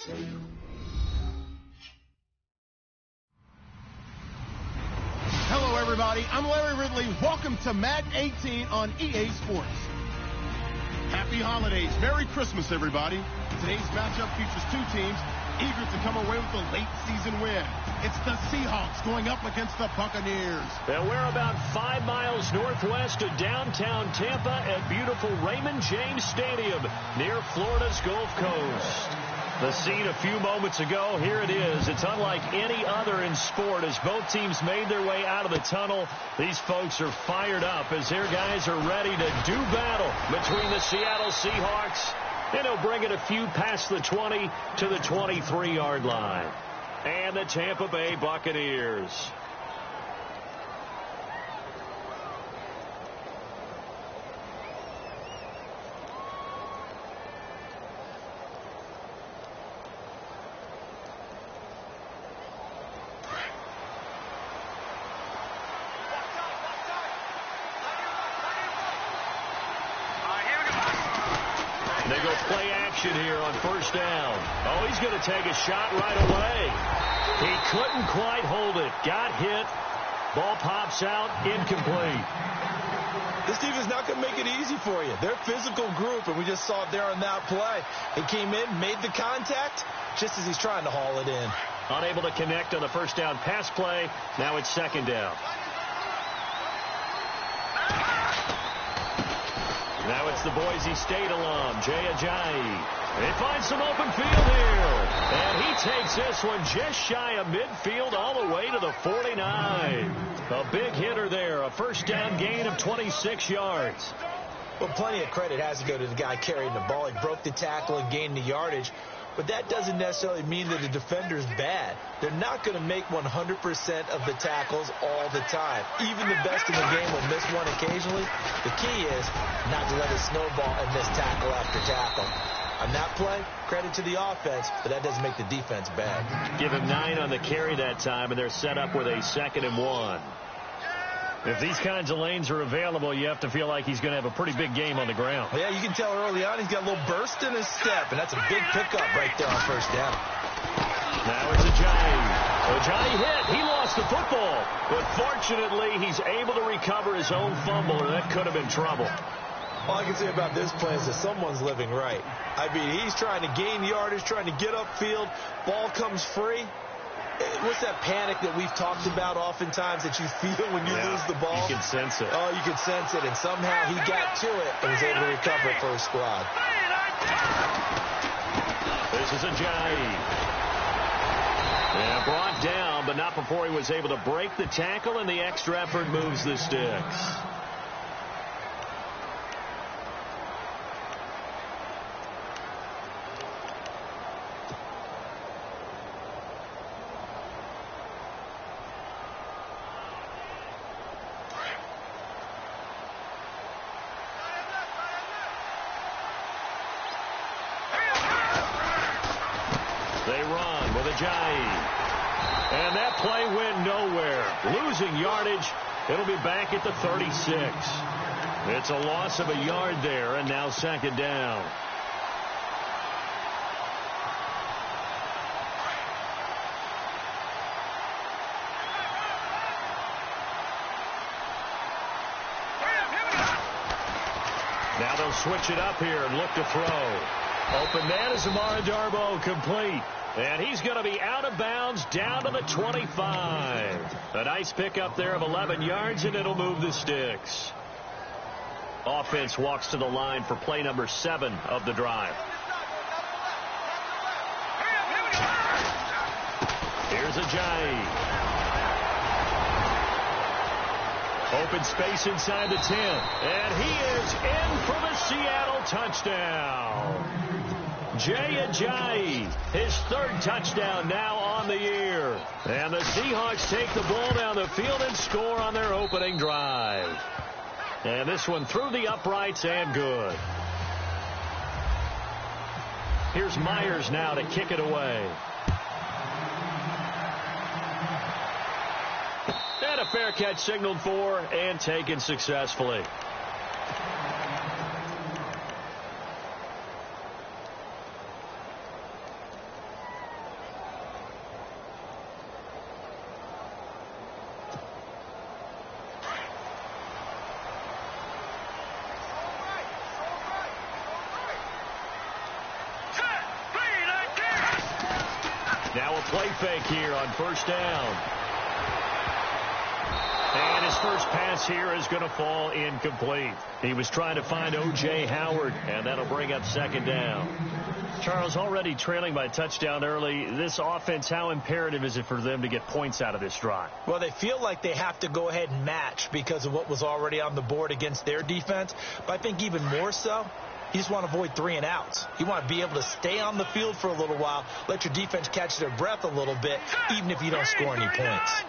Bucs. Hello, everybody. I'm Larry Ridley. Welcome to Madden 18 on EA Sports. Happy holidays. Merry Christmas, everybody. Today's matchup features two teams eager to come away with a late season win. It's the Seahawks going up against the Buccaneers. And we're about 5 miles northwest of downtown Tampa at beautiful Raymond James Stadium near Florida's Gulf Coast. The scene a few moments ago, here it is. It's unlike any other in sport as both teams made their way out of the tunnel. These folks are fired up as their guys are ready to do battle between the Seattle Seahawks, and he'll bring it a few past the 20 to the 23-yard line. And the Tampa Bay Buccaneers. They go play action here on first down. Oh, he's going to take a shot right away. He couldn't quite hold it. Got hit. Ball pops out. Incomplete. This team is not going to make it easy for you. They're a physical group, and we just saw it there on that play. He came in, made the contact, just as he's trying to haul it in. Unable to connect on the first down pass play. Now it's second down. Now it's the Boise State alum, Jay Ajayi. They find some open field here. And he takes this one just shy of midfield all the way to the 49. A big hitter there. A first down gain of 26 yards. Well, plenty of credit has to go to the guy carrying the ball. He broke the tackle and gained the yardage. But that doesn't necessarily mean that the defender's bad. They're not going to make 100% of the tackles all the time. Even the best in the game will miss one occasionally. The key is not to let it snowball and miss tackle after tackle. On that play, credit to the offense, but that doesn't make the defense bad. Give him 9 on the carry that time, and they're set up with a 2nd and 1. If these kinds of lanes are available, you have to feel like he's going to have a pretty big game on the ground. Yeah, you can tell early on he's got a little burst in his step, and that's a big pickup right there on first down. Now it's Ajayi. Ajayi hit. He lost the football. But fortunately, he's able to recover his own fumble, or that could have been trouble. All I can say about this play is that someone's living right. I mean, he's trying to gain yardage, trying to get upfield. Ball comes free. What's that panic that we've talked about oftentimes that you feel when you lose the ball? You can sense it. Oh, you can sense it. And somehow he got to it and was able to recover it for his squad. This is Ajayi. Yeah, brought down, but not before he was able to break the tackle, and the extra effort moves the sticks. They run with Ajayi. And that play went nowhere. Losing yardage. It'll be back at the 36. It's a loss of a yard there, and now second down. Now they'll switch it up here and look to throw. Open man is Amara Darboh, complete. And he's going to be out of bounds down to the 25. A nice pickup there of 11 yards, and it'll move the sticks. Offense walks to the line for play number 7 of the drive. Here's Ajayi. Open space inside the 10. And he is in for the Seattle touchdown. Jay Ajayi, his 3rd touchdown now on the year. And the Seahawks take the ball down the field and score on their opening drive. And this one through the uprights and good. Here's Myers now to kick it away. And a fair catch signaled for and taken successfully. Now a play fake here on first down. And his first pass here is going to fall incomplete. He was trying to find O.J. Howard, and that'll bring up second down. Charles, already trailing by a touchdown early, this offense, how imperative is it for them to get points out of this drive? Well, they feel like they have to go ahead and match because of what was already on the board against their defense. But I think even more so, you just want to avoid 3 and outs. You want to be able to stay on the field for a little while, let your defense catch their breath a little bit, even if you don't score any points.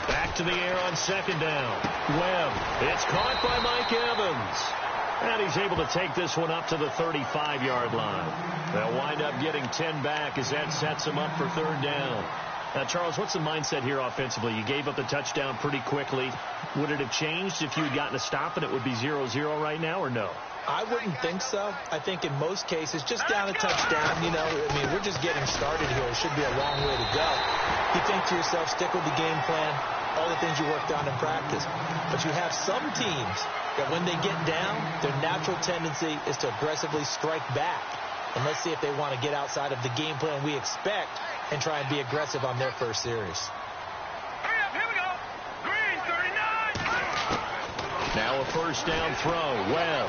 Back to the air on second down. Webb. It's caught by Mike Evans. And he's able to take this one up to the 35-yard line. They'll wind up getting 10 back as that sets them up for third down. Now, Charles, what's the mindset here offensively? You gave up the touchdown pretty quickly. Would it have changed if you had gotten a stop and it would be 0-0 right now, or no? I wouldn't think so. I think in most cases, just down a touchdown, you know, I mean, we're just getting started here. It should be a long way to go. You think to yourself, stick with the game plan, all the things you worked on in practice. But you have some teams that when they get down, their natural tendency is to aggressively strike back. And let's see if they want to get outside of the game plan we expect and try and be aggressive on their first series. Here we go. Green, 39. Now a first down throw. Webb.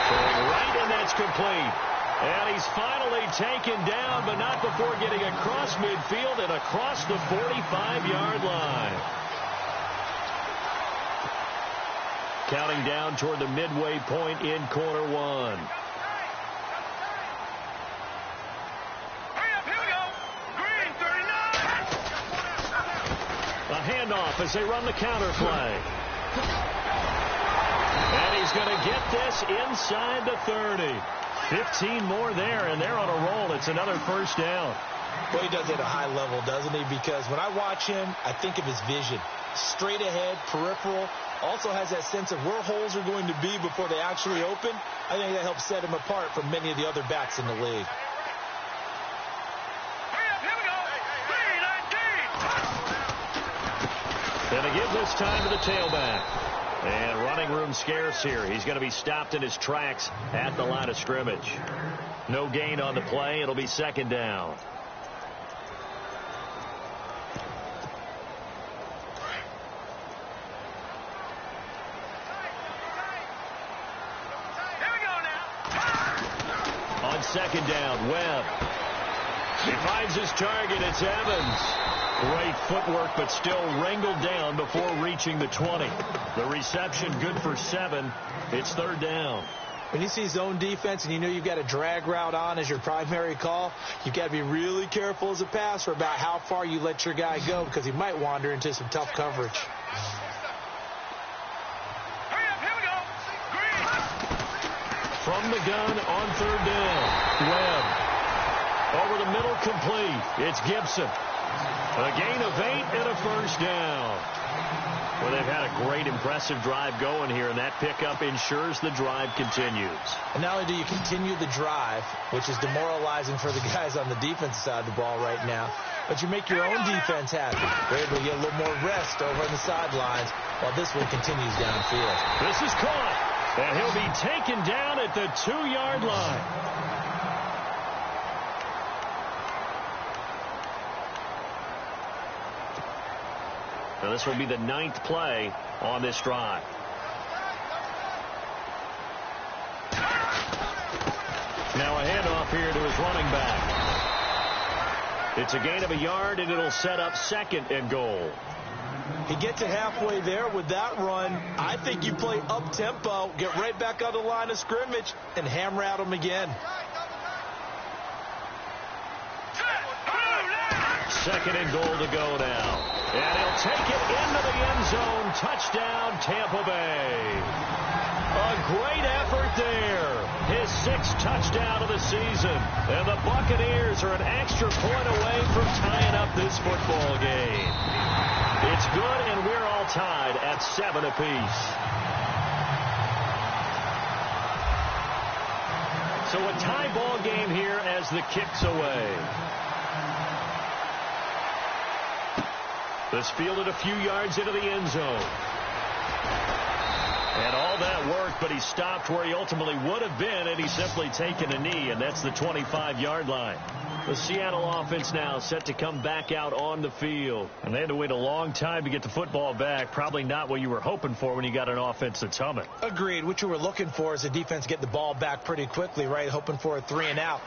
Going right, and that's complete. And he's finally taken down, but not before getting across midfield and across the 45-yard line. Counting down toward the midway point in quarter one. A handoff as they run the counter play. And he's going to get this inside the 30. 15 more there, and they're on a roll. It's another first down. Well, he does it at a high level, doesn't he? Because when I watch him, I think of his vision. Straight ahead, peripheral. Also has that sense of where holes are going to be before they actually open. I think that helps set him apart from many of the other backs in the league. And they give this time to the tailback. And running room scarce here. He's going to be stopped in his tracks at the line of scrimmage. No gain on the play. It'll be second down. On second down, Webb. He finds his target. It's Evans. Great footwork, but still wrangled down before reaching the 20. The reception good for 7. It's third down. When you see zone defense and you know you've got a drag route on as your primary call, you've got to be really careful as a passer about how far you let your guy go because he might wander into some tough coverage. From the gun on third down. Webb. Over the middle, complete. It's Gibson. A gain of 8 and a first down. Well, they've had a great, impressive drive going here, and that pickup ensures the drive continues. And not only do you continue the drive, which is demoralizing for the guys on the defensive side of the ball right now, but you make your own defense happy. They're able to get a little more rest over on the sidelines while this one continues downfield. This is caught, and he'll be taken down at the 2-yard line. Now this will be the 9th play on this drive. Now a handoff here to his running back. It's a gain of a yard, and it'll set up second and goal. He gets it halfway there with that run. I think you play up-tempo, get right back on the line of scrimmage, and hammer at him again. Second and goal to go now. And he'll take it into the end zone. Touchdown, Tampa Bay. A great effort there. His 6th touchdown of the season. And the Buccaneers are an extra point away from tying up this football game. It's good, and we're all tied at 7 apiece. So a tie ball game here as the kick's away. This fielded a few yards into the end zone. And all that work, but he stopped where he ultimately would have been, and he's simply taken a knee, and that's the 25-yard line. The Seattle offense now set to come back out on the field. And they had to wait a long time to get the football back. Probably not what you were hoping for when you got an offense that's humming. Agreed. What you were looking for is the defense get the ball back pretty quickly, right? Hoping for a 3-and-out.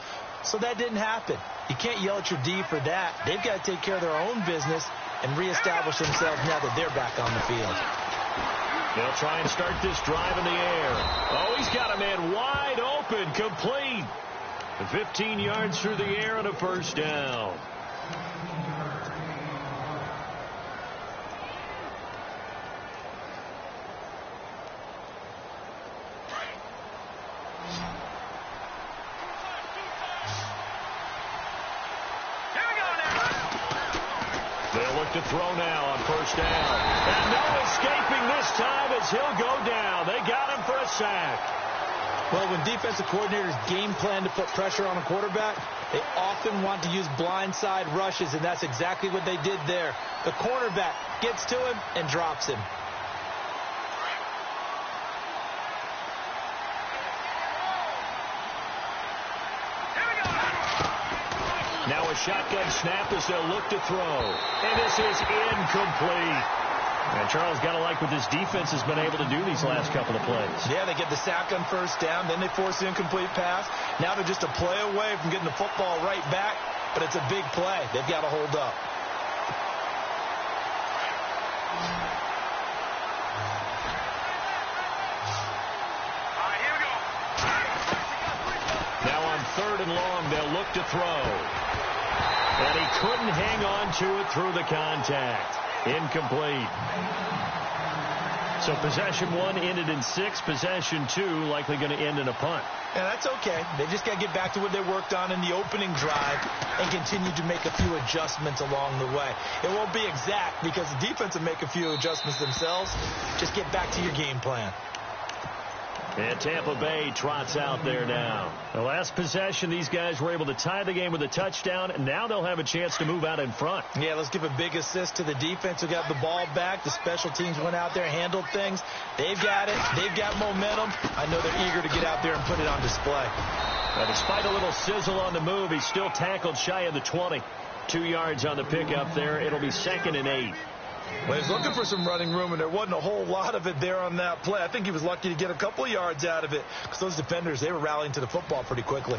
So that didn't happen. You can't yell at your D for that. They've got to take care of their own business and reestablish themselves now that they're back on the field. They'll try and start this drive in the air. Oh, he's got a man wide open, complete. 15 yards through the air and a first down. They'll look to throw now on first down. And no escaping this time as he'll go down. They got him for a sack. Well, when defensive coordinators game plan to put pressure on a quarterback, they often want to use blindside rushes, and that's exactly what they did there. The cornerback gets to him and drops him. Now a shotgun snap as they'll look to throw. And this is incomplete. And Charles, got to like what this defense has been able to do these last couple of plays. Yeah, they get the sack on first down, then they force the incomplete pass. Now they're just a play away from getting the football right back, but it's a big play. They've got to hold up. Here we go. Now on 3rd and long, they'll look to throw. And he couldn't hang on to it through the contact. Incomplete. So possession 1 ended in 6. Possession 2 likely going to end in a punt. And that's okay. They just got to get back to what they worked on in the opening drive and continue to make a few adjustments along the way. It won't be exact because the defense will make a few adjustments themselves. Just get back to your game plan. And Tampa Bay trots out there now. The last possession, these guys were able to tie the game with a touchdown, and now they'll have a chance to move out in front. Yeah, let's give a big assist to the defense who got the ball back. The special teams went out there, handled things. They've got it. They've got momentum. I know they're eager to get out there and put it on display. Now, despite a little sizzle on the move, he's still tackled shy of the 20. 2 yards on the pickup there. It'll be 2nd and 8. Well, he was looking for some running room, and there wasn't a whole lot of it there on that play. I think he was lucky to get a couple of yards out of it because those defenders, they were rallying to the football pretty quickly.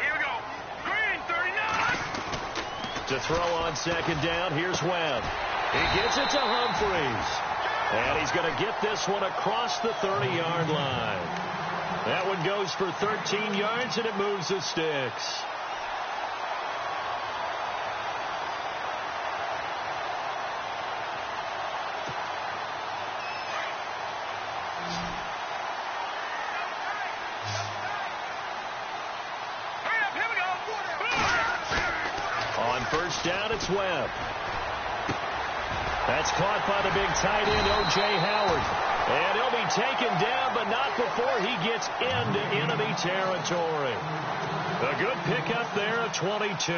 Here we go. Green, 39. To throw on 2nd down, here's Webb. He gets it to Humphreys. And he's going to get this one across the 30-yard line. That one goes for 13 yards, and it moves the sticks. Here we go. On first down, it's Webb. That's caught by the big tight end, O.J. Howard. And he'll be taken down, but not before he gets into enemy territory. A good pickup there of 22.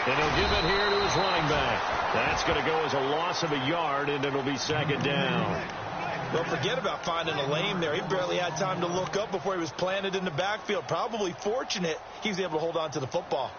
And he'll give it here to his running back. That's going to go as a loss of a yard, and it'll be 2nd down. Well, forget about finding a lane there. He barely had time to look up before he was planted in the backfield. Probably fortunate he was able to hold on to the football.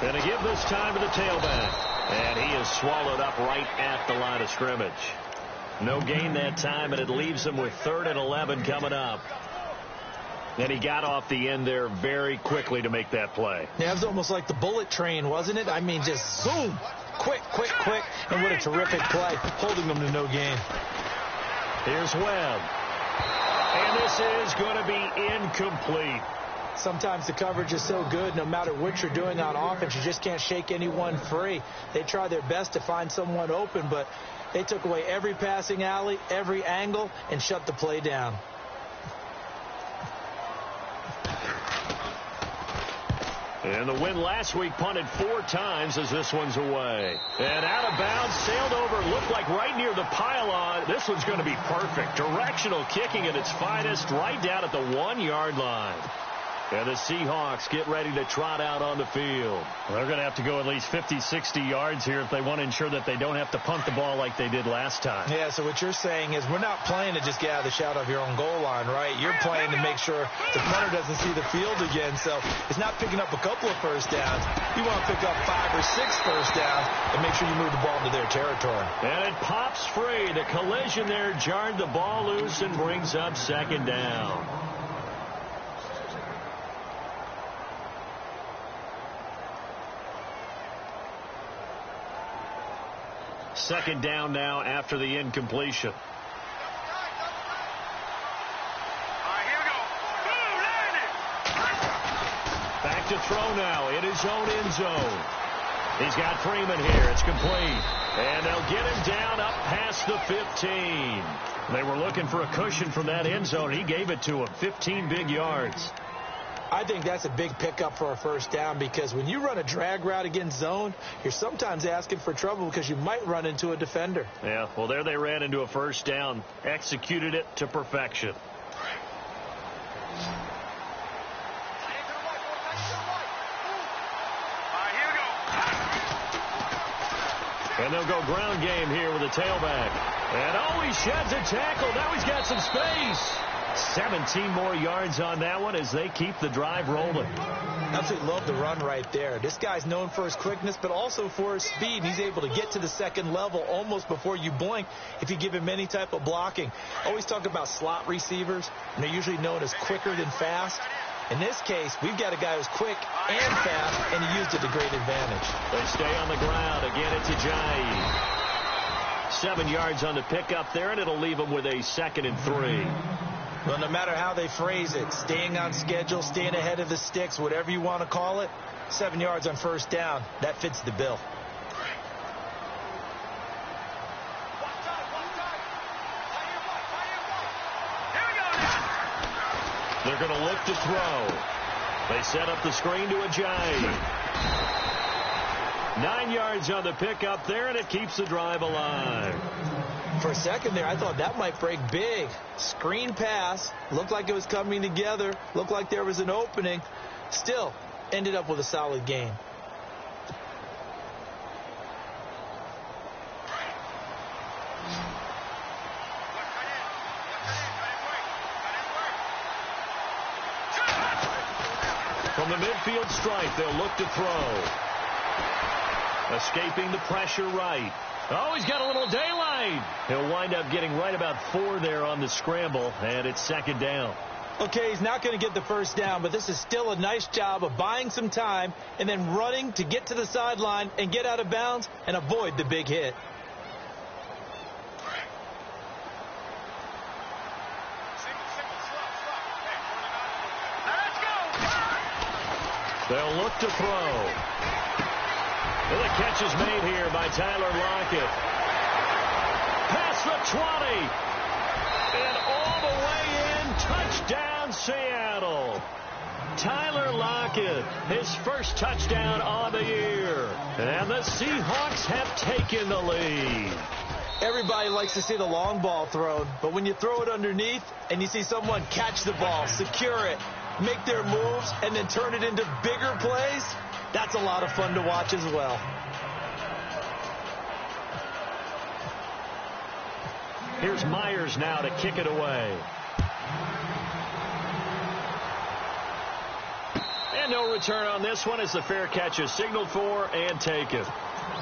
And to give this time to the tailback. And he is swallowed up right at the line of scrimmage. No gain that time, and it leaves him with 3rd and 11 coming up. And he got off the end there very quickly to make that play. Yeah, it was almost like the bullet train, wasn't it? I mean, just zoom. Quick, quick, quick. And what a terrific play, holding them to no gain. Here's Webb. And this is going to be incomplete. Sometimes the coverage is so good, no matter what you're doing on offense, you just can't shake anyone free. They try their best to find someone open, but they took away every passing alley, every angle, and shut the play down. And the win last week punted 4 times as this one's away. And out of bounds, sailed over, looked like right near the pylon. This one's going to be perfect. Directional kicking at its finest, right down at the 1-yard line. And the Seahawks get ready to trot out on the field. Well, they're going to have to go at least 50, 60 yards here if they want to ensure that they don't have to punt the ball like they did last time. Yeah, so what you're saying is we're not playing to just get out of the shadow of your own goal line, right? You're playing to make sure the punter doesn't see the field again. So it's not picking up a couple of first downs. You want to pick up 5 or 6 first downs and make sure you move the ball into their territory. And it pops free. The collision there jarred the ball loose and brings up second down. Second down now after the incompletion. All right, here we go. Boom, landed. Back to throw now in his own end zone. He's got Freeman here. It's complete. And they'll get him down up past the 15. They were looking for a cushion from that end zone. He gave it to him. 15 big yards. I think that's a big pickup for a first down because when you run a drag route against zone, you're sometimes asking for trouble because you might run into a defender. Yeah, well, there they ran into a first down. Executed it to perfection. And they'll go ground game here with a tailback. And oh, he sheds a tackle. Now he's got some space. 17 more yards on that one as they keep the drive rolling. Absolutely love the run right there. This guy's known for his quickness, but also for his speed. He's able to get to the second level almost before you blink if you give him any type of blocking. Always talk about slot receivers, and they're usually known as quicker than fast. In this case, we've got a guy who's quick and fast, and he used it to great advantage. They stay on the ground. Again, it's Ajayi. 7 yards on the pickup there, and it'll leave him with a 2nd and 3. Well, no matter how they phrase it, staying on schedule, staying ahead of the sticks, whatever you want to call it, 7 yards on first down, that fits the bill. They're going to look to throw. They set up the screen to Ajayi. 9 yards on the pickup there, and it keeps the drive alive. For a second there, I thought that might break big. Screen pass. Looked like it was coming together. Looked like there was an opening. Still, ended up with a solid game. From the midfield stripe, they'll look to throw. Escaping the pressure right. Oh, he's got a little daylight. He'll wind up getting right about 4 there on the scramble, and it's 2nd down. Okay, he's not going to get the first down, but this is still a nice job of buying some time and then running to get to the sideline and get out of bounds and avoid the big hit. They'll look to throw. Well, the catch is made here by Tyler Lockett. Past the 20. And all the way in. Touchdown, Seattle. Tyler Lockett, his first touchdown on the year. And the Seahawks have taken the lead. Everybody likes to see the long ball thrown, but when you throw it underneath and you see someone catch the ball, secure it, make their moves, and then turn it into bigger plays, that's a lot of fun to watch as well. Here's Myers now to kick it away. And no return on this one as the fair catch is signaled for and taken.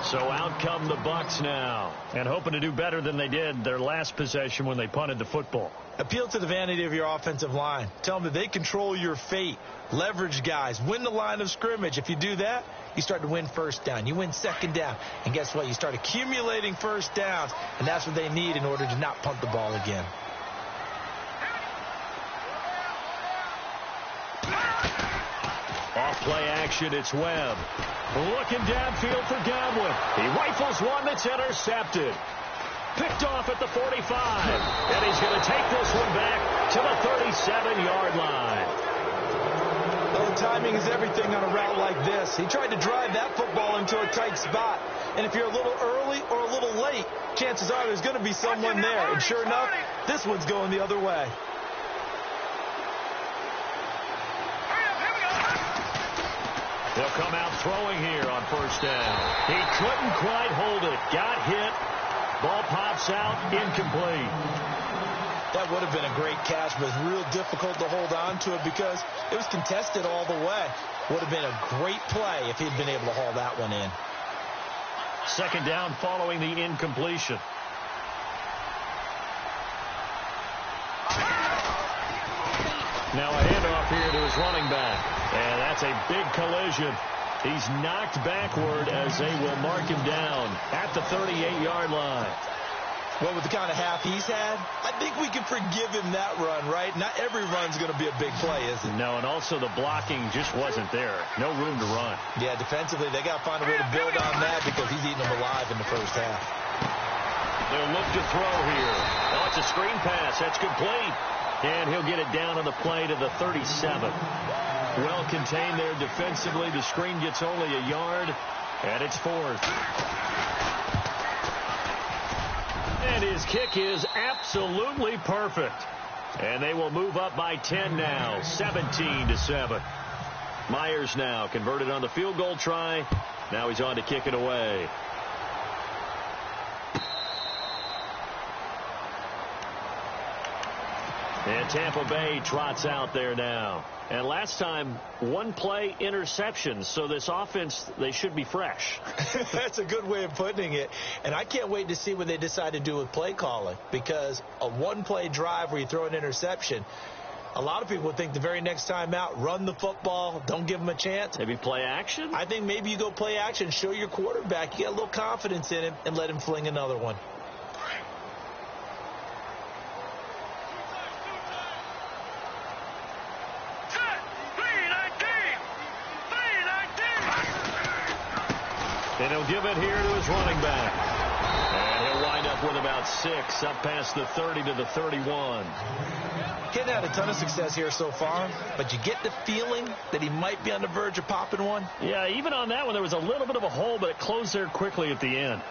So out come the Bucs now, and hoping to do better than they did their last possession when they punted the football. Appeal to the vanity of your offensive line. Tell them that they control your fate. Leverage guys. Win the line of scrimmage. If you do that, you start to win first down. You win second down. And guess what? You start accumulating first downs, and that's what they need in order to not punt the ball again. Play action, it's Webb. Looking downfield for Godwin. He rifles one that's intercepted. Picked off at the 45. And he's going to take this one back to the 37-yard line. Well, timing is everything on a route like this. He tried to drive that football into a tight spot. And if you're a little early or a little late, chances are there's going to be someone there. And sure enough, this one's going the other way. He'll come out throwing here on first down. He couldn't quite hold it. Got hit. Ball pops out. Incomplete. That would have been a great catch, but it's real difficult to hold on to it because it was contested all the way. Would have been a great play if he'd been able to haul that one in. Second down following the incompletion. Now a handoff here to his running back. And that's a big collision. He's knocked backward as they will mark him down at the 38-yard line. Well, with the kind of half he's had, I think we can forgive him that run, right? Not every run's going to be a big play, is it? No, and also the blocking just wasn't there. No room to run. Yeah, defensively, they got to find a way to build on that because he's eating them alive in the first half. They'll look to throw here. Oh, it's a screen pass. That's complete. And he'll get it down on the play to the 37. Well contained there defensively. The screen gets only a yard, and it's fourth. And his kick is absolutely perfect. And they will move up by 10 now, 17-7. Myers now converted on the field goal try. Now he's on to kick it away. And Tampa Bay trots out there now. And last time, one play interception. So this offense, they should be fresh. That's a good way of putting it. And I can't wait to see what they decide to do with play calling. Because a one-play drive where you throw an interception, a lot of people would think the very next time out, run the football, don't give them a chance. Maybe play action? I think maybe you go play action, show your quarterback, you get a little confidence in him, and let him fling another one. And he'll give it here to his running back. And he'll wind up with about 6, up past the 30 to the 31. Hadn't had a ton of success here so far, but you get the feeling that he might be on the verge of popping one. Yeah, even on that one, there was a little bit of a hole, but it closed there quickly at the end.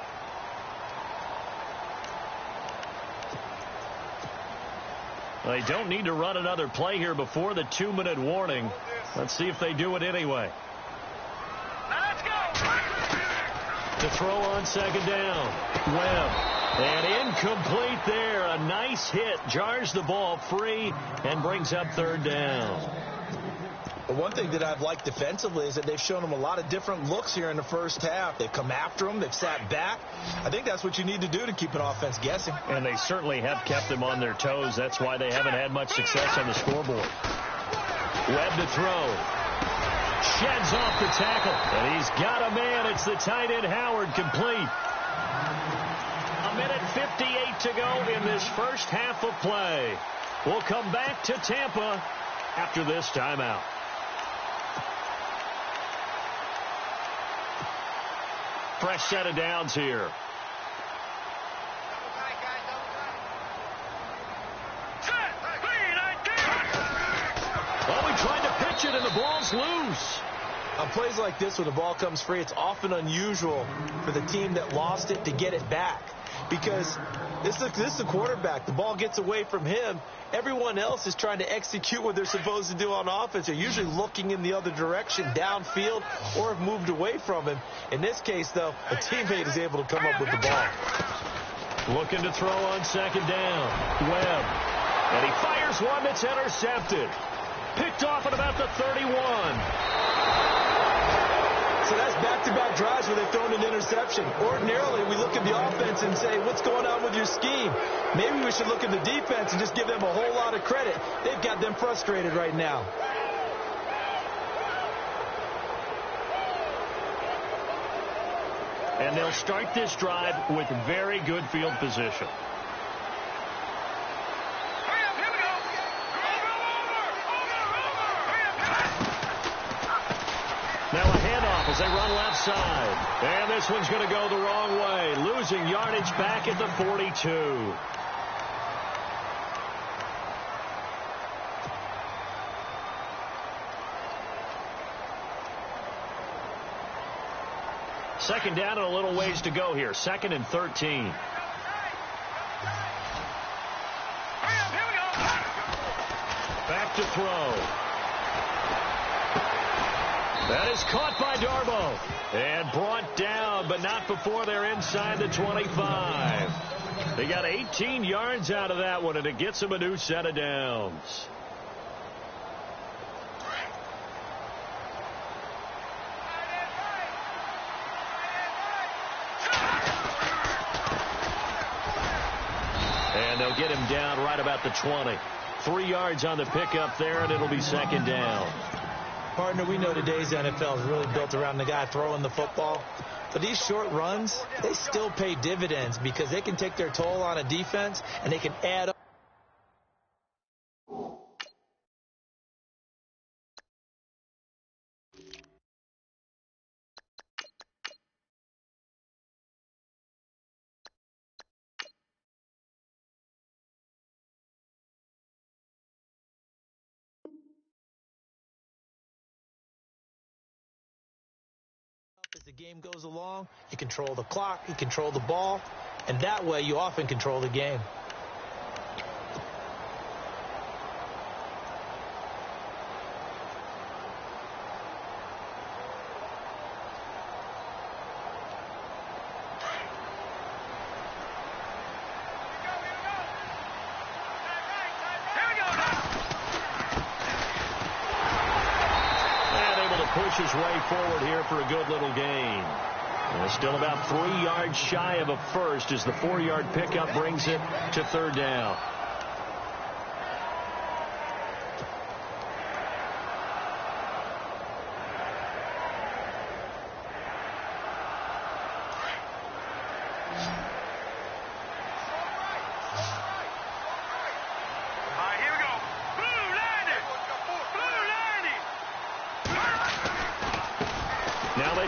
They don't need to run another play here before the 2-minute warning. Let's see if they do it anyway. To throw on second down. Webb. And incomplete there. A nice hit. Jars the ball free and brings up third down. But one thing that I've liked defensively is that they've shown them a lot of different looks here in the first half. They've come after them. They've sat back. I think that's what you need to do to keep an offense guessing. And they certainly have kept them on their toes. That's why they haven't had much success on the scoreboard. Webb to throw. Sheds off the tackle. And he's got a man. It's the tight end Howard, complete. 1:58 to go in this first half of play. We'll come back to Tampa after this timeout. Fresh set of downs here. Oh, he tried to pitch it and the ball's loose. On plays like this where the ball comes free, it's often unusual for the team that lost it to get it back. Because this is the quarterback. The ball gets away from him. Everyone else is trying to execute what they're supposed to do on offense. They're usually looking in the other direction, downfield, or have moved away from him. In this case, though, a teammate is able to come up with the ball. Looking to throw on second down. Webb. And he fires one that's intercepted. Picked off at about the 31. So that's back-to-back drives where they've thrown an interception. Ordinarily, we look at the offense and say, what's going on with your scheme? Maybe we should look at the defense and just give them a whole lot of credit. They've got them frustrated right now. And they'll start this drive with very good field position. snap as they run left side. And this one's going to go the wrong way, losing yardage back at the 42. Second down and a little ways to go here. 2nd and 13. Back to throw. That is caught by Darbo. And brought down, but not before they're inside the 25. They got 18 yards out of that one, and it gets them a new set of downs. And they'll get him down right about the 20. 3 yards on the pickup there, and it'll be 2nd down. Partner, we know today's NFL is really built around the guy throwing the football. But these short runs, they still pay dividends because they can take their toll on a defense, and they can add up. As the game goes along, you control the clock, you control the ball, and that way you often control the game. Push his way forward here for a good little gain. Still about 3 yards shy of a first as the 4-yard pickup brings it to 3rd down.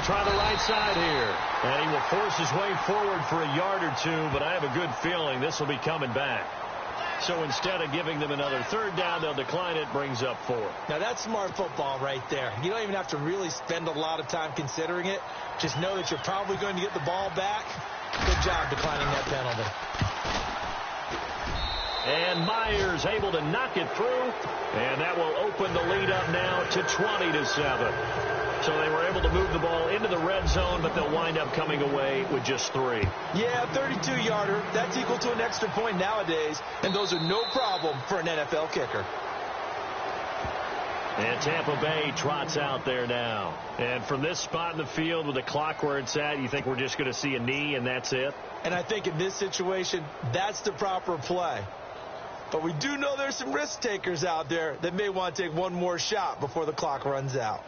Try the right side here. And he will force his way forward for a yard or two, but I have a good feeling this will be coming back. So instead of giving them another 3rd down, they'll decline it, brings up 4. Now that's smart football right there. You don't even have to really spend a lot of time considering it. Just know that you're probably going to get the ball back. Good job declining that penalty. And Myers able to knock it through, and that will open the lead up now to 20-7. So they were able to move the ball into the red zone, but they'll wind up coming away with just 3. Yeah, 32-yarder. That's equal to an extra point nowadays, and those are no problem for an NFL kicker. And Tampa Bay trots out there now. And from this spot in the field with the clock where it's at, you think we're just going to see a knee and that's it? And I think in this situation, that's the proper play. But we do know there's some risk takers out there that may want to take one more shot before the clock runs out.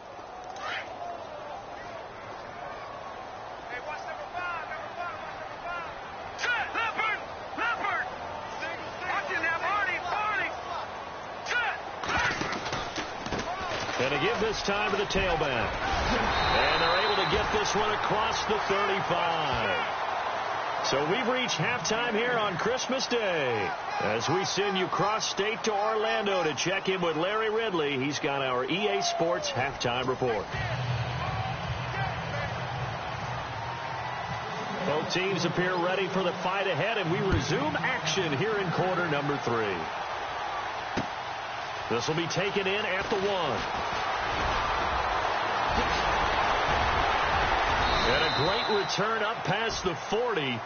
And to give this time to the tailback. And they're able to get this one across the 35. So we've reached halftime here on Christmas Day. As we send you cross-state to Orlando to check in with Larry Ridley, he's got our EA Sports halftime report. Both teams appear ready for the fight ahead, and we resume action here in quarter number 3. This will be taken in at the 1. And a great return up past the 40,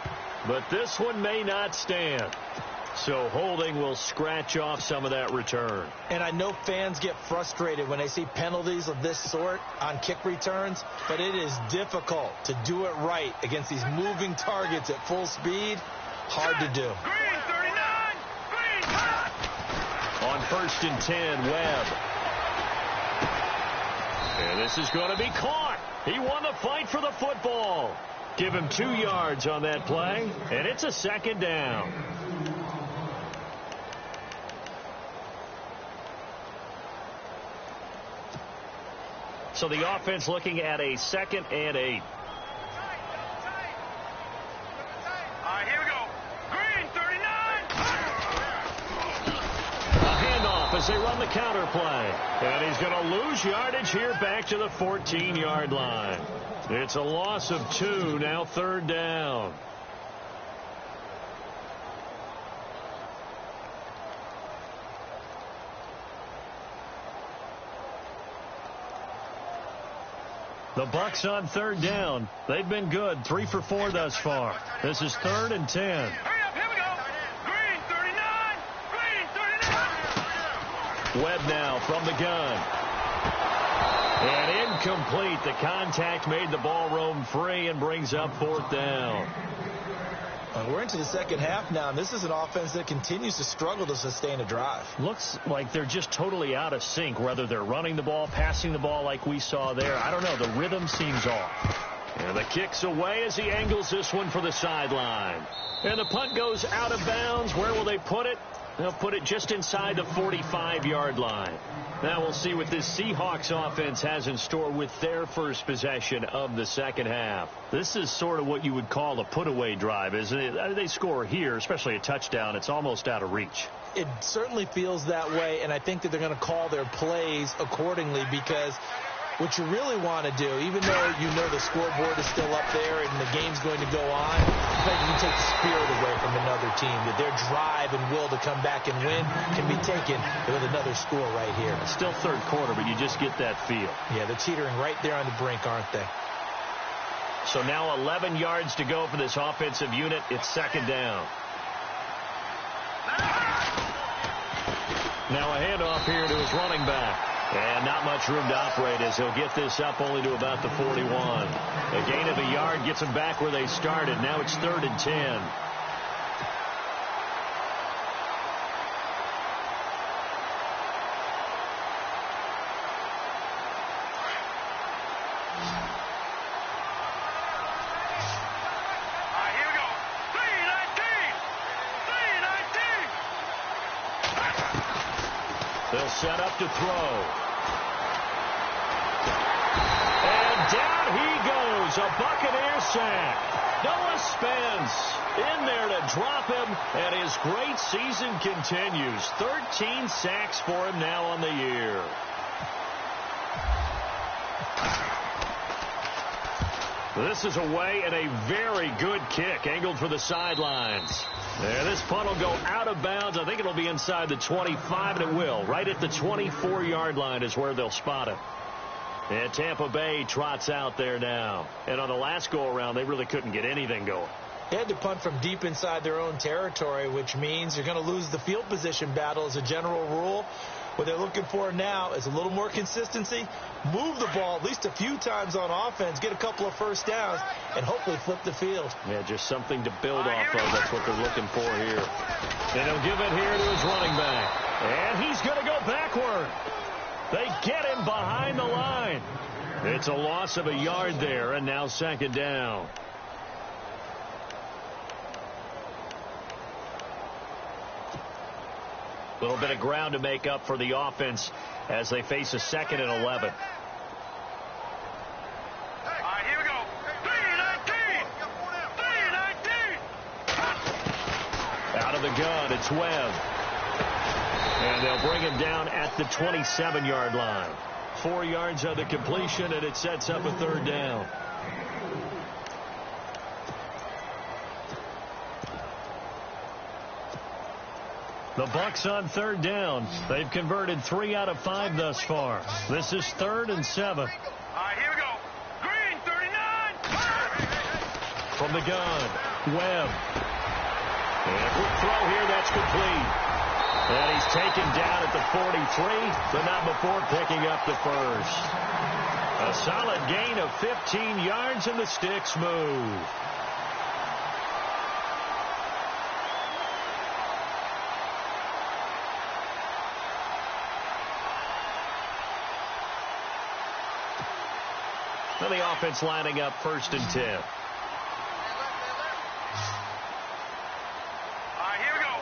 but this one may not stand. So holding will scratch off some of that return. And I know fans get frustrated when they see penalties of this sort on kick returns, but it is difficult to do it right against these moving targets at full speed. Hard to do. Green, 39. Green. On 1st and 10, Webb. And this is going to be caught. He won the fight for the football. Give him 2 yards on that play, and it's a 2nd down. So the offense looking at a 2nd and 8. All right, here we go. Green, 39. A handoff as they run the counter play. And he's going to lose yardage here back to the 14-yard line. It's a loss of 2, now 3rd down. The Bucs on 3rd down. They've been good, 3 for 4 thus far. This is 3rd and 10. Hurry up, here we go. Green, 39. Green, 39. Webb now from the gun. And incomplete. The contact made the ball roam free and brings up 4th down. We're into the second half now, and this is an offense that continues to struggle to sustain a drive. Looks like they're just totally out of sync, whether they're running the ball, passing the ball like we saw there. I don't know. The rhythm seems off. And the kick's away as he angles this one for the sideline. And the punt goes out of bounds. Where will they put it? They'll put it just inside the 45-yard line. Now we'll see what this Seahawks offense has in store with their first possession of the second half. This is sort of what you would call a put-away drive, isn't it? They score here, especially a touchdown. It's almost out of reach. It certainly feels that way, and I think that they're going to call their plays accordingly, because what you really want to do, even though you know the scoreboard is still up there and the game's going to go on, I think you can take the spirit away from another team, that their drive and will to come back and win can be taken with another score right here. It's still 3rd quarter, but you just get that feel. Yeah, they're teetering right there on the brink, aren't they? So now 11 yards to go for this offensive unit. It's 2nd down. Now a handoff here to his running back. And not much room to operate as he'll get this up only to about the 41. A gain of a yard gets them back where they started. Now it's 3rd and 10. They'll set up to throw. And down he goes. A Buccaneer sack. Noah Spence in there to drop him, and his great season continues. 13 sacks for him now on the year. This is away and a very good kick, angled for the sidelines. And this punt will go out of bounds. I think it'll be inside the 25, and it will. Right at the 24-yard line is where they'll spot it. And Tampa Bay trots out there now. And on the last go-around, they really couldn't get anything going. They had to punt from deep inside their own territory, which means you're going to lose the field position battle as a general rule. What they're looking for now is a little more consistency, move the ball at least a few times on offense, get a couple of first downs, and hopefully flip the field. Yeah, just something to build off of. That's what they're looking for here. And he'll give it here to his running back. And he's going to go backward. They get him behind the line. It's a loss of a yard there, and now 2nd down. A little bit of ground to make up for the offense as they face a 2nd and 11. All right, here we go. 3-19. 3-19. Out of the gun, it's Webb. And they'll bring him down at the 27-yard line. 4 yards on the completion, and it sets up a 3rd down. The Bucs on 3rd down. They've converted 3 out of 5 thus far. This is 3rd and 7. All right, here we go. Green, 39. From the gun, Webb. And a quick throw here, that's complete. And he's taken down at the 43, but not before picking up the first. A solid gain of 15 yards, and the sticks move. Now the offense lining up 1st and 10. All right, here we go.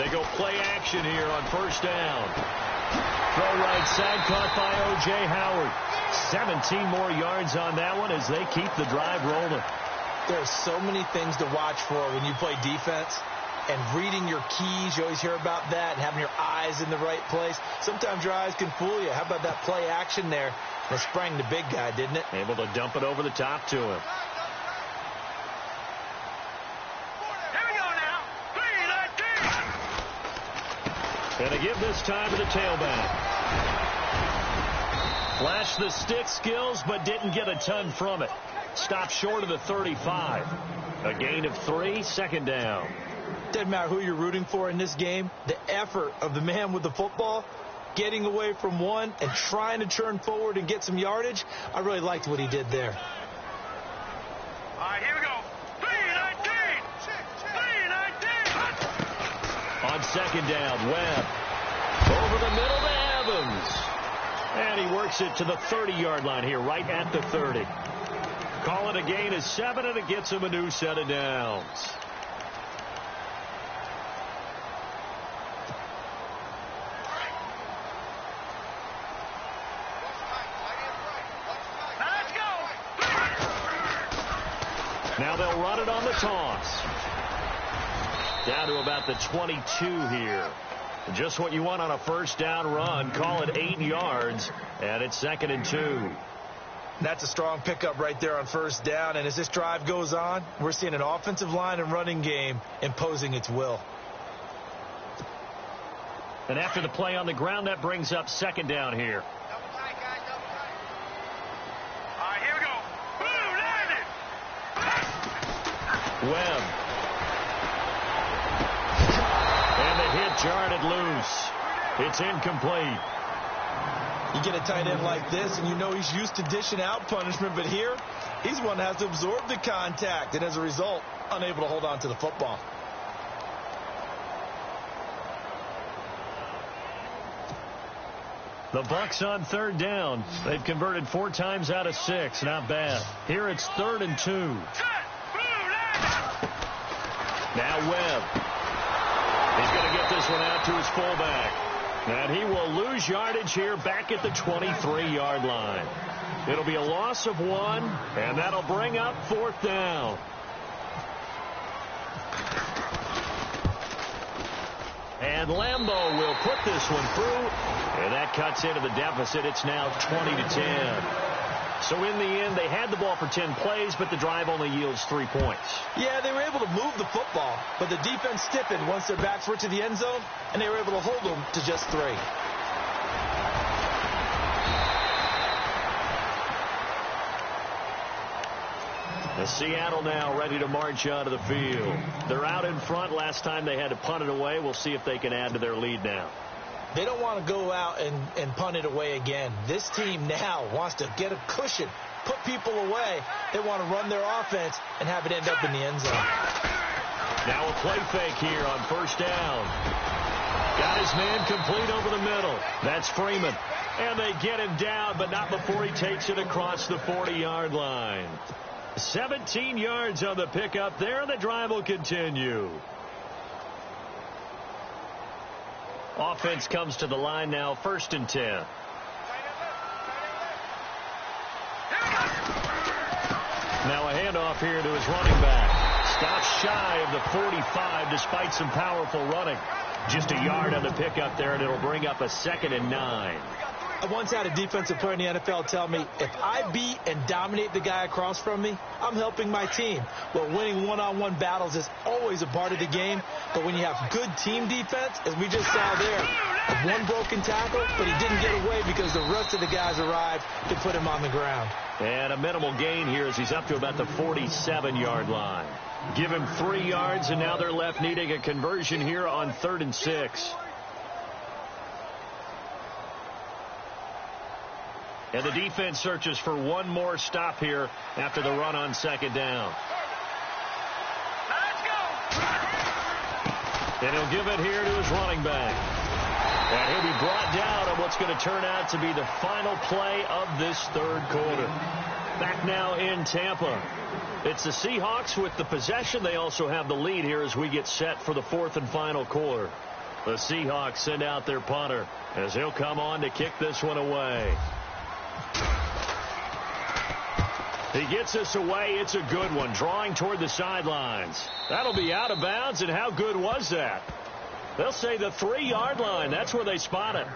They go play action here on 1st down. Throw right side, caught by O.J. Howard. 17 more yards on that one as they keep the drive rolling. There are so many things to watch for when you play defense. And reading your keys, you always hear about that, and having your eyes in the right place. Sometimes your eyes can fool you. How about that play action there? That sprang the big guy, didn't it? Able to dump it over the top to him. Here we go now. 3-19. And they give this time to the tailback. Flashed the stick skills, but didn't get a ton from it. Stopped short of the 35. A gain of 3, second down. Doesn't matter who you're rooting for in this game. The effort of the man with the football, getting away from one and trying to turn forward and get some yardage, I really liked what he did there. All right, here we go. 3-19. 3-19. On second down, Webb. Over the middle to Evans. And he works it to the 30-yard line here, right at the 30. Call it a gain of 7, and it gets him a new set of downs. Now they'll run it on the toss. Down to about the 22 here. Just what you want on a first down run. Call it 8 yards, and it's 2nd and 2. That's a strong pickup right there on first down. And as this drive goes on, we're seeing an offensive line and running game imposing its will. And after the play on the ground, that brings up second down here. Webb. And the hit jarred it loose. It's incomplete. You get a tight end like this, and you know he's used to dishing out punishment, but here, he's one that has to absorb the contact, and as a result, unable to hold on to the football. The Bucs on third down. They've converted 4 times out of 6. Not bad. Here it's 3rd and 2. Now Webb. He's going to get this one out to his fullback. And he will lose yardage here back at the 23-yard line. It'll be a loss of 1, and that'll bring up 4th down. And Lambeau will put this one through, and that cuts into the deficit. It's now 20-10. So in the end, they had the ball for 10 plays, but the drive only yields 3 points. Yeah, they were able to move the football, but the defense stiffened once their backs were to the end zone, and they were able to hold them to just 3. The Seattle now ready to march onto the field. They're out in front. Last time they had to punt it away. We'll see if they can add to their lead now. They don't want to go out and punt it away again. This team now wants to get a cushion, put people away. They want to run their offense and have it end up in the end zone. Now a play fake here on first down. Got his man complete over the middle. That's Freeman. And they get him down, but not before he takes it across the 40-yard line. 17 yards on the pickup there, and the drive will continue. Offense comes to the line now, 1st and 10. Now a handoff here to his running back. Stops shy of the 45 despite some powerful running. Just a yard on the pickup there, and it'll bring up a 2nd and 9. I once had a defensive player in the NFL tell me, if I beat and dominate the guy across from me, I'm helping my team. Well, winning one-on-one battles is always a part of the game, but when you have good team defense, as we just saw there, one broken tackle, but he didn't get away because the rest of the guys arrived to put him on the ground. And a minimal gain here as he's up to about the 47-yard line. Give him 3 yards, and now they're left needing a conversion here on 3rd and 6. And the defense searches for one more stop here after the run on 2nd down. Let's go. And he'll give it here to his running back. And he'll be brought down on what's going to turn out to be the final play of this 3rd quarter. Back now in Tampa. It's the Seahawks with the possession. They also have the lead here as we get set for the 4th and final quarter. The Seahawks send out their punter as he'll come on to kick this one away. He gets this away. It's a good one, drawing toward the sidelines. That'll be out of bounds, and how good was that? They'll say the 3-yard line. That's where they spot it.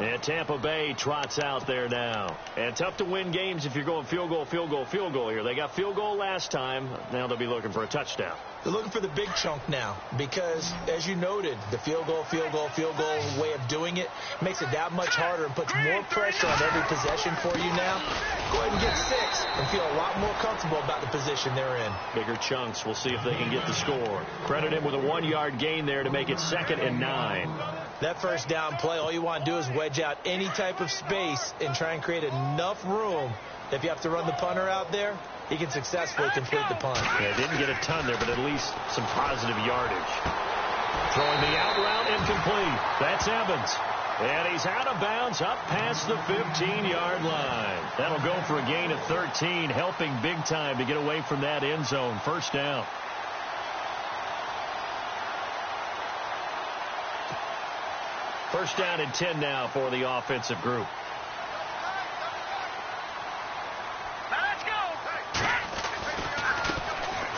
And Tampa Bay trots out there now. And tough to win games if you're going field goal, field goal, field goal here. They got field goal last time. Now they'll be looking for a touchdown. They're looking for the big chunk now because, as you noted, the field goal way of doing it makes it that much harder and puts more pressure on every possession for you now. Go ahead and get 6 and feel a lot more comfortable about the position they're in. Bigger chunks. We'll see if they can get the score. Credit him with a 1-yard gain there to make it 2nd and 9. That first down play, all you want to do is wedge out any type of space and try and create enough room. If you have to run the punter out there, he can successfully complete the punt. Yeah, didn't get a ton there, but at least some positive yardage. Throwing the out route incomplete. That's Evans. And he's out of bounds up past the 15-yard line. That'll go for a gain of 13, helping big time to get away from that end zone. First down. First down and 10 now for the offensive group.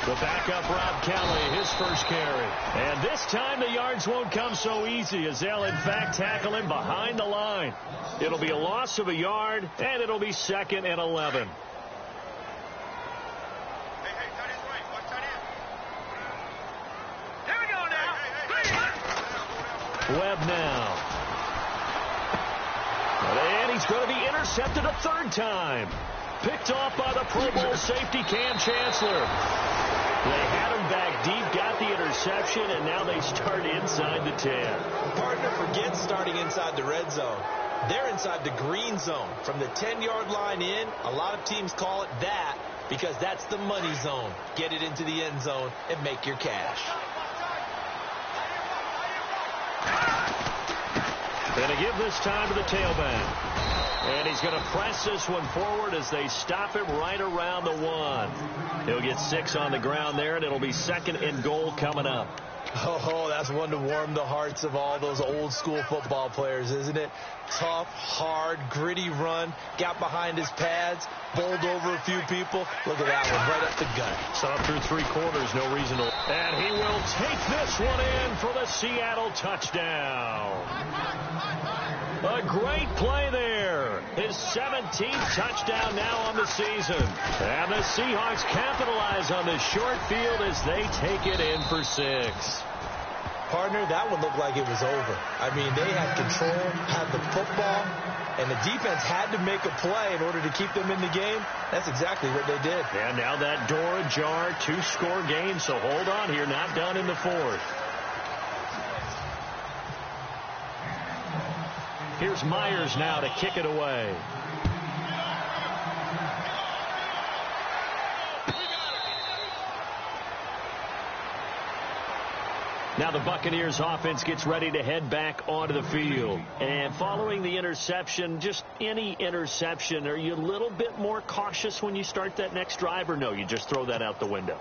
The backup, Rob Kelly, his first carry. And this time the yards won't come so easy as they'll, in fact, tackle him behind the line. It'll be a loss of a yard, and it'll be 2nd and 11. Here we go now. Webb now. And he's going to be intercepted a 3rd time. Picked off by the Pro Bowl safety Cam Chancellor. They had him back deep, got the interception, and now they start inside the 10. Partner, forget starting inside the red zone. They're inside the green zone. From the 10-yard line in, a lot of teams call it that because that's the money zone. Get it into the end zone and make your cash. Going to give this time to the tailback. And he's going to press this one forward as they stop him right around the 1. He'll get 6 on the ground there, and it'll be 2nd and goal coming up. Oh, that's one to warm the hearts of all those old-school football players, isn't it? Tough, hard, gritty run. Got behind his pads, bowled over a few people. Look at that one, right up the gut. Saw through 3 quarters, no reason to. And he will take this one in for the Seattle touchdown. A great play there. His 17th touchdown now on the season. And the Seahawks capitalize on this short field as they take it in for 6. Partner, that one looked like it was over. I mean, they had control, had the football, and the defense had to make a play in order to keep them in the game. That's exactly what they did. And now that door ajar, 2-score game, so hold on here, not done in the 4th. Here's Myers now to kick it away. Now the Buccaneers offense gets ready to head back onto the field. And following the interception, just any interception, are you a little bit more cautious when you start that next drive, or no, you just throw that out the window?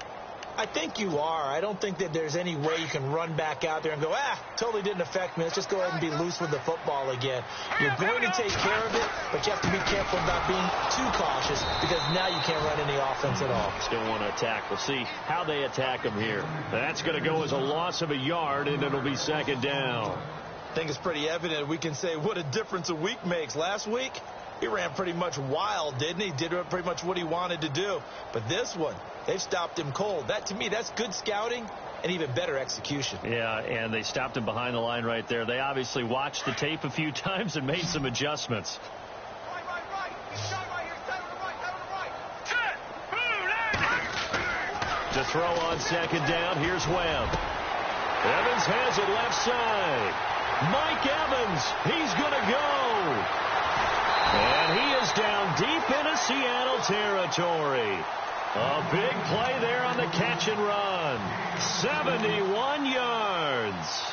I think you are. I don't think that there's any way you can run back out there and go, totally didn't affect me. Let's just go ahead and be loose with the football again. You're going to take care of it, but you have to be careful about being too cautious because now you can't run any offense at all. Still want to attack. We'll see how they attack them here. That's going to go as a loss of a yard, and it'll be 2nd down. I think it's pretty evident. We can say what a difference a week makes. Last week, he ran pretty much wild, didn't he? Did pretty much what he wanted to do. But this one, they've stopped him cold. That, to me, that's good scouting and even better execution. Yeah, and they stopped him behind the line right there. They obviously watched the tape a few times and made some adjustments. To throw on 2nd down, here's Webb. Evans has it left side. Mike Evans, he's going to go. And he is down deep into Seattle territory. A big play there on the catch and run. 71 yards.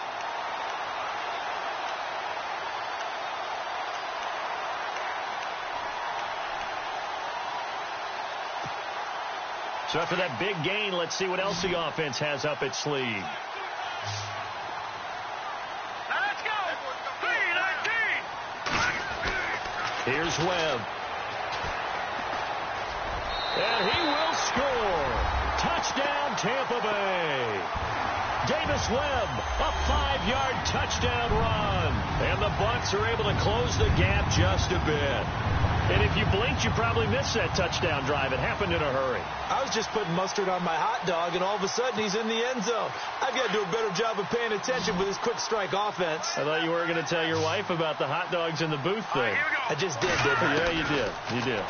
So after that big gain, let's see what else the offense has up its sleeve. Here's Webb. And he will score. Touchdown, Tampa Bay. Davis Webb, a 5-yard touchdown run. And the Bucs are able to close the gap just a bit. And if you blinked, you probably missed that touchdown drive. It happened in a hurry. I was just putting mustard on my hot dog, and all of a sudden he's in the end zone. I've got to do a better job of paying attention with this quick strike offense. I thought you were going to tell your wife about the hot dogs in the booth thing. I just did, didn't I? Yeah, you did. You did.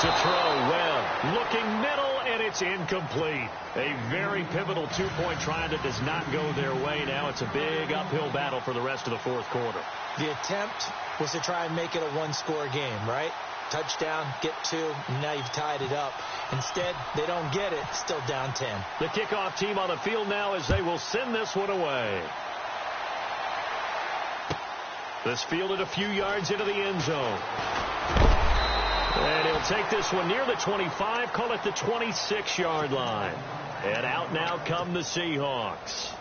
To throw, Webb looking middle, and it's incomplete. A very pivotal two-point try that does not go their way. Now it's a big uphill battle for the rest of the fourth quarter. The attempt was to try and make it a one-score game, right? Touchdown, get 2, and now you've tied it up. Instead, they don't get it, still down 10. The kickoff team on the field now as they will send this one away. This fielded a few yards into the end zone. And he'll take this one near the 25, call it the 26-yard line. And out now come the Seahawks.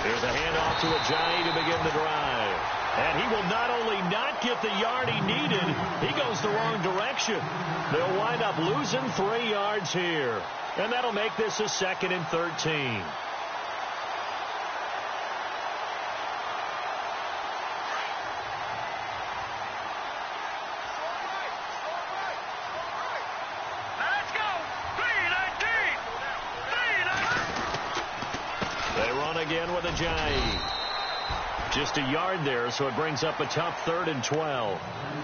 Here's a handoff to Ajayi to begin the drive. And he will not only not get the yard he needed, he goes the wrong direction. They'll wind up losing 3 yards here. And that'll make this a 2nd and 13. Let's go. 3-19. 3-19. They run again with Ajayi. Just a yard there, so it brings up a tough 3rd and 12.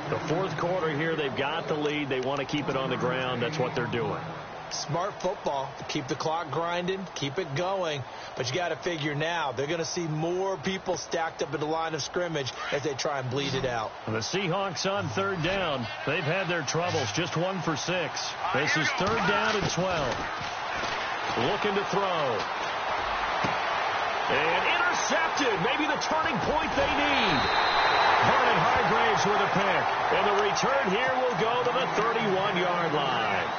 The fourth quarter here, they've got the lead. They want to keep it on the ground. That's what they're doing. Smart football. Keep the clock grinding, keep it going. But you got to figure now, they're going to see more people stacked up at the line of scrimmage as they try and bleed it out. The Seahawks on 3rd down. They've had their troubles, just 1 for 6. This is 3rd down and 12. Looking to throw. And intercepted. Maybe the turning point they need. Vernon Hargraves with a pick. And the return here will go to the 31-yard line.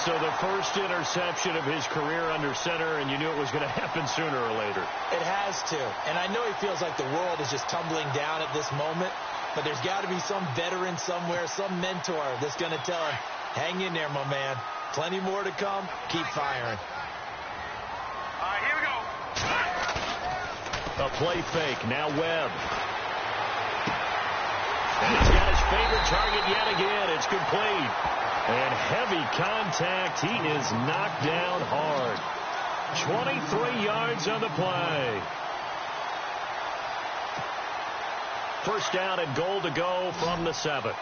So the first interception of his career under center, and you knew it was going to happen sooner or later. It has to. And I know he feels like the world is just tumbling down at this moment, but there's got to be some veteran somewhere, some mentor that's going to tell him, hang in there, my man. Plenty more to come. Keep firing. All right, here we go. A play fake. Now Webb. And he's got his favorite target yet again. It's complete. And heavy contact. He is knocked down hard. 23 yards on the play. First down and goal to go from the 7.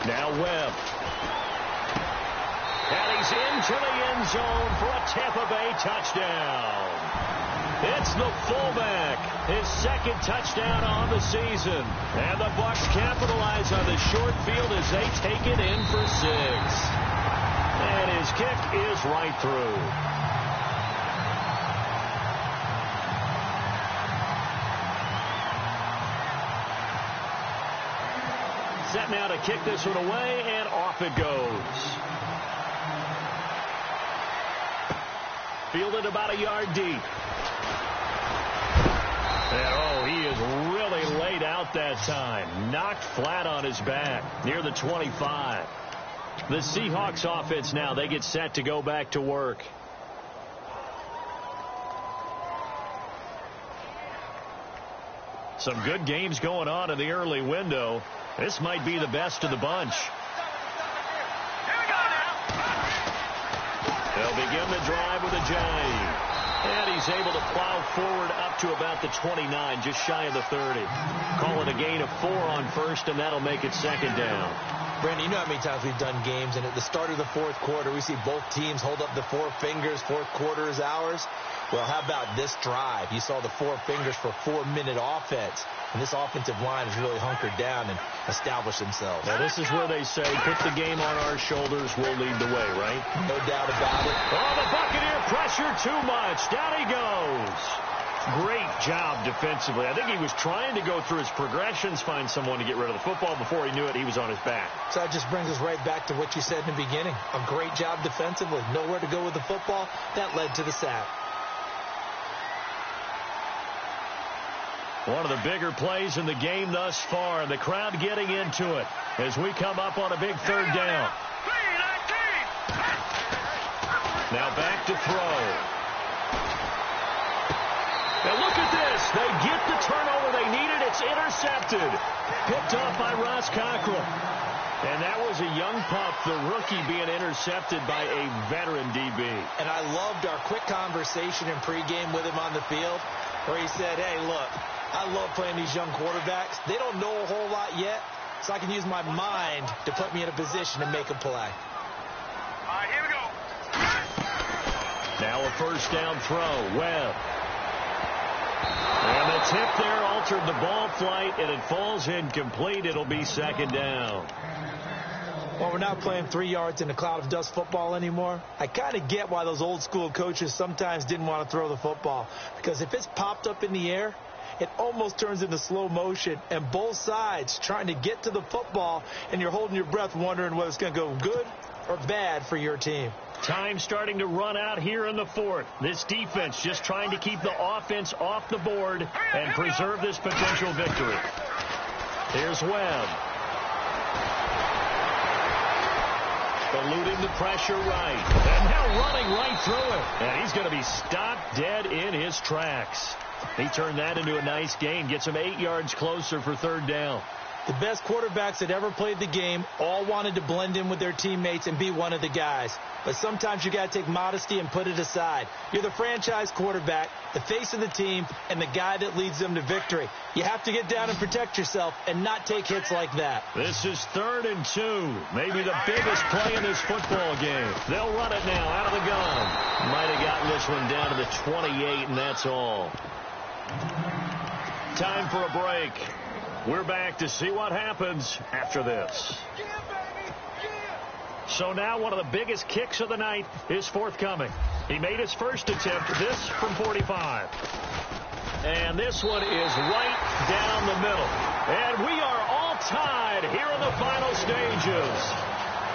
Now Webb. And he's into the end zone for a Tampa Bay touchdown. It's the fullback, his 2nd touchdown on the season. And the Bucs capitalize on the short field as they take it in for 6. And his kick is right through. Set now to kick this one away, and off it goes. Fielded about a yard deep. And, he is really laid out that time. Knocked flat on his back near the 25. The Seahawks offense now, they get set to go back to work. Some good games going on in the early window. This might be the best of the bunch. They'll begin the drive with Ajayi. And he's able to plow forward up to about the 29, just shy of the 30. Call it a gain of 4 on first, and that'll make it 2nd down. Brandon, you know how many times we've done games, and at the start of the fourth quarter, we see both teams hold up the four fingers, fourth quarter is ours. Well, how about this drive? You saw the four fingers for 4-minute offense, and this offensive line has really hunkered down and established themselves. Now, this is where they say, put the game on our shoulders, we'll lead the way, right? No doubt about it. Oh, the Buccaneer pressure too much. Down he goes. Great job defensively. I think he was trying to go through his progressions, find someone to get rid of the football. Before he knew it, he was on his back. So that just brings us right back to what you said in the beginning. A great job defensively. Nowhere to go with the football. That led to the sack. One of the bigger plays in the game thus far. The crowd getting into it as we come up on a big third down. Now back to throw. Now look at this. They get the turnover they needed. It's intercepted. Picked off by Ross Cockrell. And that was a young pup, the rookie, being intercepted by a veteran DB. And I loved our quick conversation in pregame with him on the field where he said, hey, look, I love playing these young quarterbacks. They don't know a whole lot yet, so I can use my mind to put me in a position to make a play. All right, here we go. Now a first down throw. Webb. And the tip there altered the ball flight, and it falls incomplete. It'll be second down. Well, we're not playing 3 yards in a cloud of dust football anymore. I kind of get why those old school coaches sometimes didn't want to throw the football. Because if it's popped up in the air, it almost turns into slow motion. And both sides trying to get to the football, and you're holding your breath wondering whether it's going to go good or bad for your team. Time starting to run out here in the fourth. This defense just trying to keep the offense off the board and preserve this potential victory. Here's Webb. Eluding the pressure right. And now running right through it. And he's going to be stopped dead in his tracks. He turned that into a nice gain. Gets him 8 yards closer for third down. The best quarterbacks that ever played the game all wanted to blend in with their teammates and be one of the guys. But sometimes you got to take modesty and put it aside. You're the franchise quarterback, the face of the team, and the guy that leads them to victory. You have to get down and protect yourself and not take hits like that. This is 3rd and 2. Maybe the biggest play in this football game. They'll run it now out of the gun. Might have gotten this one down to the 28, and that's all. Time for a break. We're back to see what happens after this. So now one of the biggest kicks of the night is forthcoming. He made his first attempt, this from 45. And this one is right down the middle. And we are all tied here in the final stages.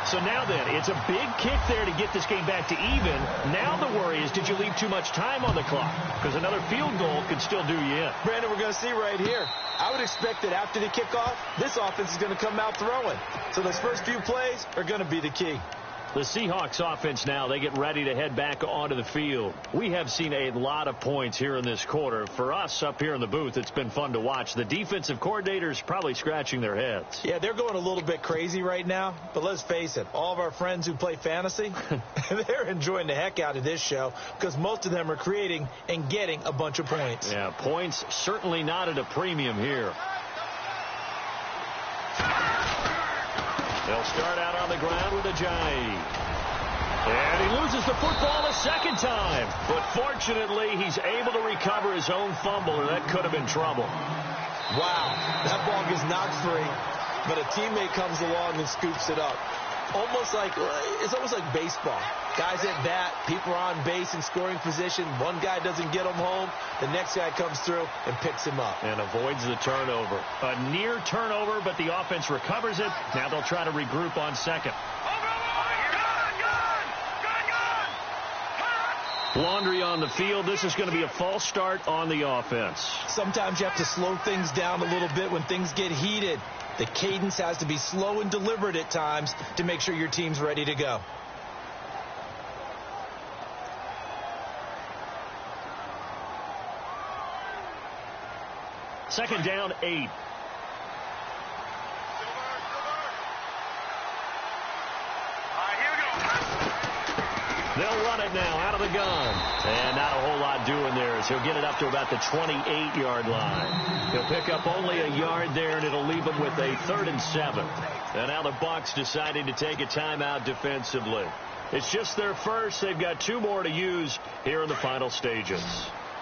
So now then, it's a big kick there to get this game back to even. Now the worry is, did you leave too much time on the clock? Because another field goal could still do you in. Brandon, we're going to see right here. I would expect that after the kickoff, this offense is going to come out throwing. So those first few plays are going to be the key. The Seahawks offense now, they get ready to head back onto the field. We have seen a lot of points here in this quarter. For us up here in the booth, it's been fun to watch. The defensive coordinators probably scratching their heads. Yeah, they're going a little bit crazy right now. But let's face it, all of our friends who play fantasy, they're enjoying the heck out of this show because most of them are creating and getting a bunch of points. Yeah, points certainly not at a premium here. They'll start out on the ground with Ajayi. And he loses the football a second time. But fortunately, he's able to recover his own fumble, or that could have been trouble. Wow, that ball gets knocked free, but a teammate comes along and scoops it up. It's almost like baseball. Guys at bat, people are on base in scoring position. One guy doesn't get him home. The next guy comes through and picks him up. And avoids the turnover. A near turnover, but the offense recovers it. Now they'll try to regroup on second. Laundry on the field. This is going to be a false start on the offense. Sometimes you have to slow things down a little bit when things get heated. The cadence has to be slow and deliberate at times to make sure your team's ready to go. Second down, 8. They'll run it now out of the gun. And not a whole lot doing there as he'll get it up to about the 28-yard line. He'll pick up only a yard there, and it'll leave him with a 3rd and 7. And now the Bucs deciding to take a timeout defensively. It's just their first. They've got 2 more to use here in the final stages.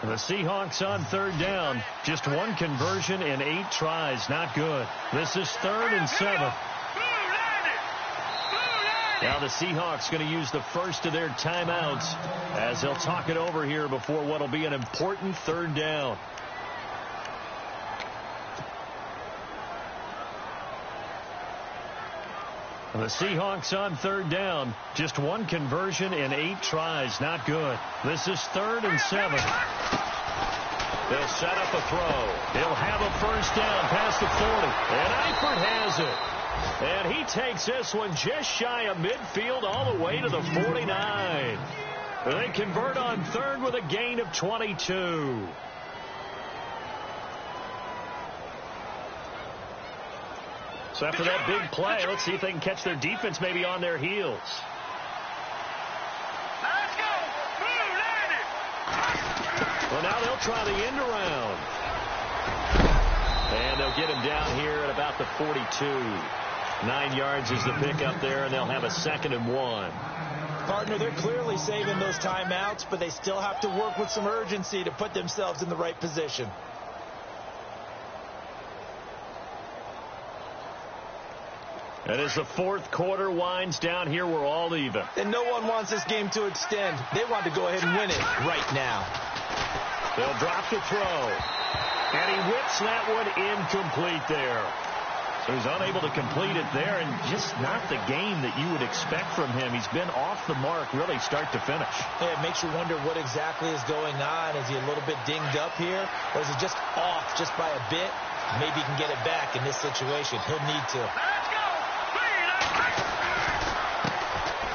The Seahawks on 3rd down. Just 1 conversion in 8 tries. Not good. This is 3rd and 7. Now the Seahawks going to use the first of their timeouts as they'll talk it over here before what will be an important 3rd down. The Seahawks on 3rd down. Just 1 conversion in 8 tries. Not good. This is 3rd and 7. They'll set up a throw. He'll have a first down past the 40. And Eifert has it. And he takes this one just shy of midfield all the way to the 49. They convert on 3rd with a gain of 22. So after that big play, let's see if they can catch their defense maybe on their heels. Let's go. Well, now they'll try the end around. And they'll get him down here at about the 42. 9 yards is the pickup there, and they'll have a 2nd and 1. Partner, they're clearly saving those timeouts, but they still have to work with some urgency to put themselves in the right position. And as the 4th quarter winds down here, we're all even. And no one wants this game to extend. They want to go ahead and win it right now. They'll drop the throw. And he whips that one incomplete there. So he's unable to complete it there, and just not the game that you would expect from him. He's been off the mark really start to finish. Yeah, it makes you wonder what exactly is going on. Is he a little bit dinged up here, or is he just off just by a bit? Maybe he can get it back in this situation. He'll need to.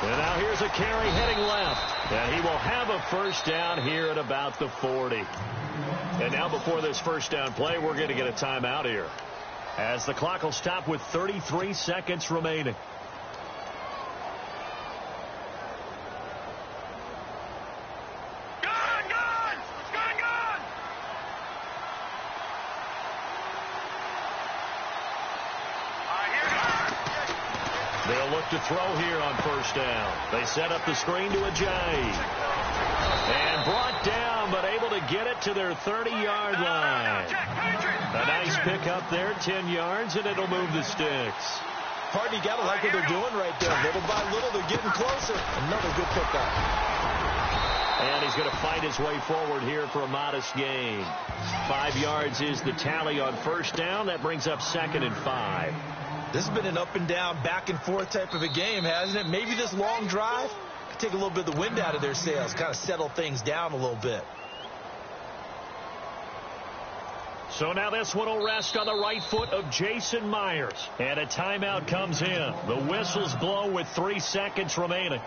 And now here's a carry heading left. And he will have a first down here at about the 40. And now before this first down play, we're going to get a timeout here, as the clock will stop with 33 seconds remaining. They'll look to throw here on first down. They set up the screen to Ajayi. And brought down, but able to get it to their 30-yard line. A nice pickup there, 10 yards, and it'll move the sticks. Hardy, got to like what they're doing right there. Little by little, they're getting closer. Another good pickup. And he's going to fight his way forward here for a modest gain. 5 yards is the tally on first down. That brings up 2nd and 5. This has been an up and down, back and forth type of a game, hasn't it? Maybe this long drive could take a little bit of the wind out of their sails, kind of settle things down a little bit. So now this one will rest on the right foot of Jason Myers. And a timeout comes in. The whistles blow with 3 seconds remaining.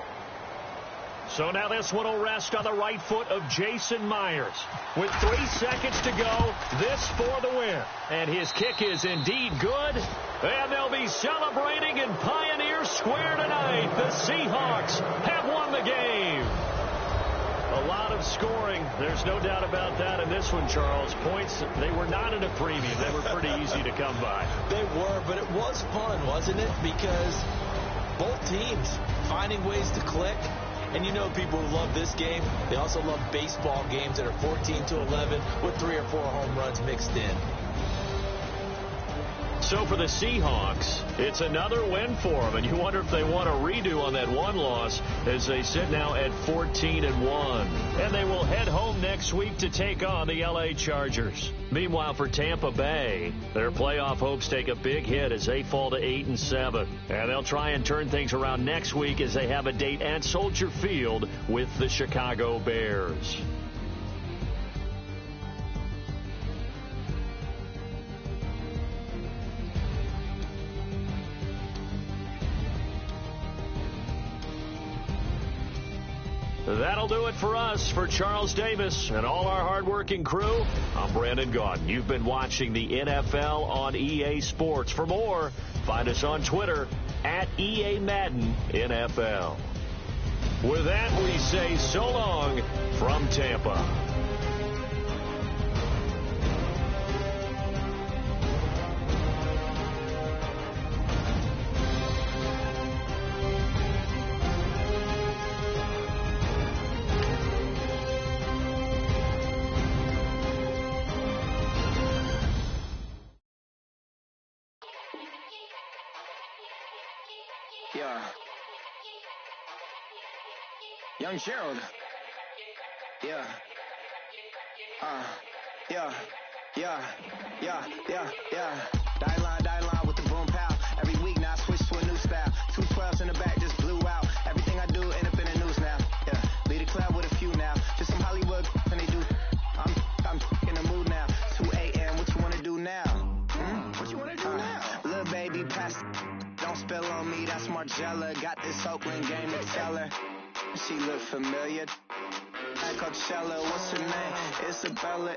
So now this one will rest on the right foot of Jason Myers. With 3 seconds to go, this for the win. And his kick is indeed good. And they'll be celebrating in Pioneer Square tonight. The Seahawks have won the game. A lot of scoring. There's no doubt about that in this one, Charles. Points, they were not in a premium. They were pretty easy to come by. They were, but it was fun, wasn't it? Because both teams finding ways to click. And you know people who love this game, they also love baseball games that are 14-11 with 3 or 4 home runs mixed in. So for the Seahawks, it's another win for them, and you wonder if they want a redo on that one loss as they sit now at 14-1. And they will head home next week to take on the L.A. Chargers. Meanwhile, for Tampa Bay, their playoff hopes take a big hit as they fall to 8-7. And they'll try and turn things around next week as they have a date at Soldier Field with the Chicago Bears. That'll do it for us. For Charles Davis and all our hardworking crew, I'm Brandon Gaudin. You've been watching the NFL on EA Sports. For more, find us on Twitter at EA Madden NFL. With that, we say so long from Tampa. Yeah. Young Gerald. Yeah. Yeah. Die line with the boom pow. Every week now I switch to a new style. 212s in the back just blew out. Everything I do end up in the news now. Yeah. Lead a club with a few now. Just some Hollywood and they do. I'm in the mood now. 2 a.m. What you wanna do now? What you wanna do now? Little baby, pass. Don't spill on me, that's Margella. Got this Oakland game to tell her. She look familiar. At Coachella, what's her name? Isabella,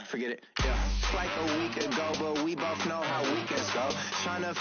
forget it, yeah. Like a week ago, but we both know how weekends go. Tryna